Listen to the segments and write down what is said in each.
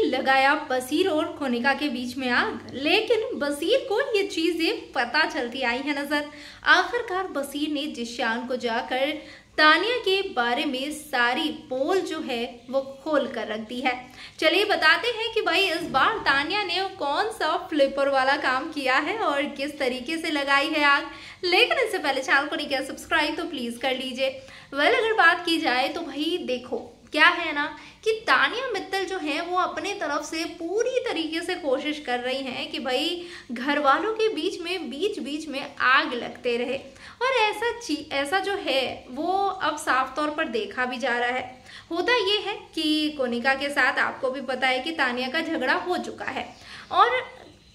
लगाया बसीर और कोनिका के बीच में आग, लेकिन बसीर को ये चीजें पता चलती आई है नजर। आखिरकार बसीर ने जिशान को जाकर तानिया के बारे में सारी पोल जो है वो खोल कर रख दी है। चलिए बताते हैं कि भाई इस बार तानिया ने कौन सा फ्लिपर वाला काम किया है और किस तरीके से लगाई है आग। लेकिन इससे पहले चैनल को नहीं किया सब्सक्राइब तो प्लीज कर लीजिए। अगर बात की जाए तो भाई देखो क्या है ना कि तानिया मित्तल जो है वो अपने तरफ से पूरी तरीके से कोशिश कर रही हैं कि भाई घर वालों के बीच में आग लगते रहे, और ऐसा जो है वो अब साफ तौर पर देखा भी जा रहा है। होता ये है कि कोनिका के साथ आपको भी पता है कि तानिया का झगड़ा हो चुका है, और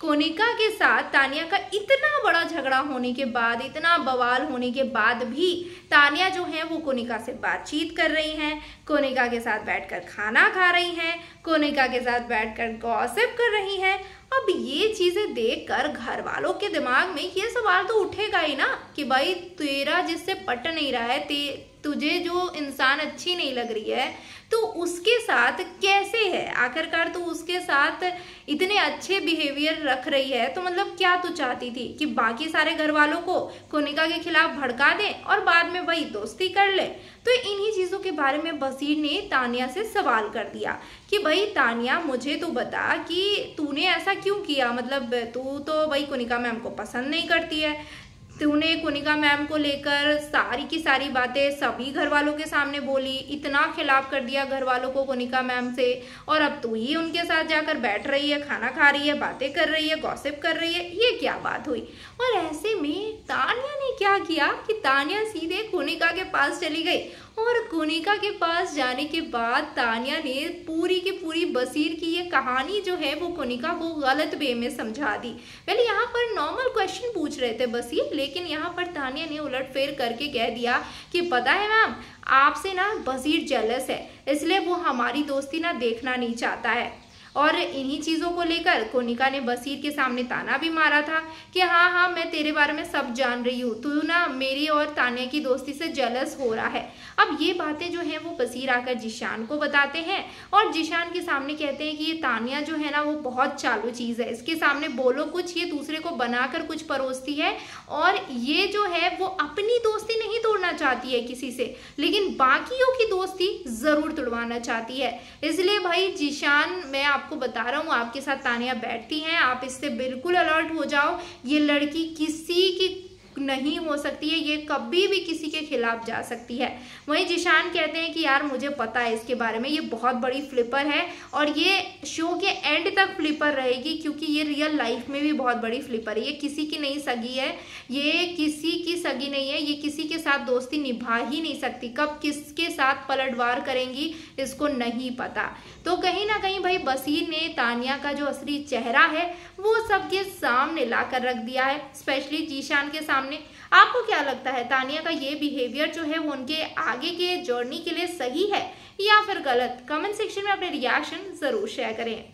कोनिका के साथ तानिया का इतना बड़ा झगड़ा होने के बाद, इतना बवाल होने के बाद भी तानिया जो है वो कोनिका से बातचीत कर रही हैं, कोनिका के साथ बैठकर खाना खा रही हैं, कोनिका के साथ बैठकर गॉसिप कर रही हैं। अब ये चीजें देखकर घर वालों के दिमाग में ये सवाल तो उठेगा ही ना कि भाई तेरा जिससे पट नहीं रहा है, तुझे जो इंसान अच्छी नहीं लग रही है तो उसके साथ कैसे है, आखिरकार तो उसके साथ इतने अच्छे बिहेवियर रख रही है, तो मतलब क्या तू चाहती थी कि बाकी सारे घर वालों को कोनिका के खिलाफ भड़का दे और बाद में वही दोस्ती कर ले। तो इन्हीं चीजों के बारे में बसीर ने तानिया से सवाल कर दिया कि भाई तानिया मुझे तो बता कि तूने ऐसा क्यों किया, मतलब तू तो भाई कोनिका मैम को पसंद नहीं करती है, तूने कोनिका मैम को लेकर सारी की सारी बातें सभी घर वालों के सामने बोली, इतना खिलाफ कर दिया घर वालों को कोनिका मैम से, और अब तू ही उनके साथ जाकर बैठ रही है, खाना खा रही है, बातें कर रही है, गॉसिप कर रही है, ये क्या बात हुई। और ऐसे में तानिया ने क्या किया कि तानिया सीधे कोनिका के पास चली गई, और कोनिका के पास जाने के बाद तानिया ने पूरी की पूरी बसीर की ये कहानी जो है वो कोनिका को गलत वे में समझा दी। पहले यहाँ पर नॉर्मल क्वेश्चन पूछ रहे थे बसीर, लेकिन यहाँ पर तानिया ने उलटफेर करके कह दिया कि पता है मैम आपसे ना बसीर जेलस है, इसलिए वो हमारी दोस्ती ना देखना नहीं चाहता है। और इन्हीं चीज़ों को लेकर कोनिका ने बसीर के सामने ताना भी मारा था कि हाँ मैं तेरे बारे में सब जान रही हूँ, तू ना मेरी और तानिया की दोस्ती से जेलस हो रहा है। अब ये बातें जो हैं वो बसीर आकर जिशान को बताते हैं, और जिशान के सामने कहते हैं कि ये तानिया जो है ना वो बहुत चालू चीज़ है, इसके सामने बोलो कुछ ये दूसरे को बनाकर कुछ परोसती है, और ये जो है वो अपनी दोस्ती नहीं तोड़ना चाहती है किसी से, लेकिन बाकियों की दोस्ती ज़रूर तोड़वाना चाहती है। इसलिए भाई जिशान मैं आपको बता रहा हूँ आपके साथ तानिया बैठती हैं, आप इससे बिल्कुल अलर्ट हो जाओ, ये लड़की किसी की नहीं हो सकती है, ये कभी भी किसी के खिलाफ जा सकती है। वहीं जिशान कहते हैं कि यार मुझे पता है इसके बारे में, ये बहुत बड़ी फ्लिपर है और ये शो के एंड तक फ्लिपर रहेगी, क्योंकि ये रियल लाइफ में भी बहुत बड़ी फ्लिपर है, ये किसी की नहीं सगी है, ये किसी की सगी नहीं है, ये किसी के साथ दोस्ती निभा ही नहीं सकती, कब किसके साथ पलटवार करेंगी इसको नहीं पता। तो कहीं ना कहीं भाई बसीर ने तानिया का जो असली चेहरा है वो सबके सामने ला कर रख दिया है, स्पेशली जिशान के सामने। आपको क्या लगता है तानिया का ये बिहेवियर जो है वो उनके आगे के जर्नी के लिए सही है या फिर गलत? कमेंट सेक्शन में अपने रिएक्शन जरूर शेयर करें।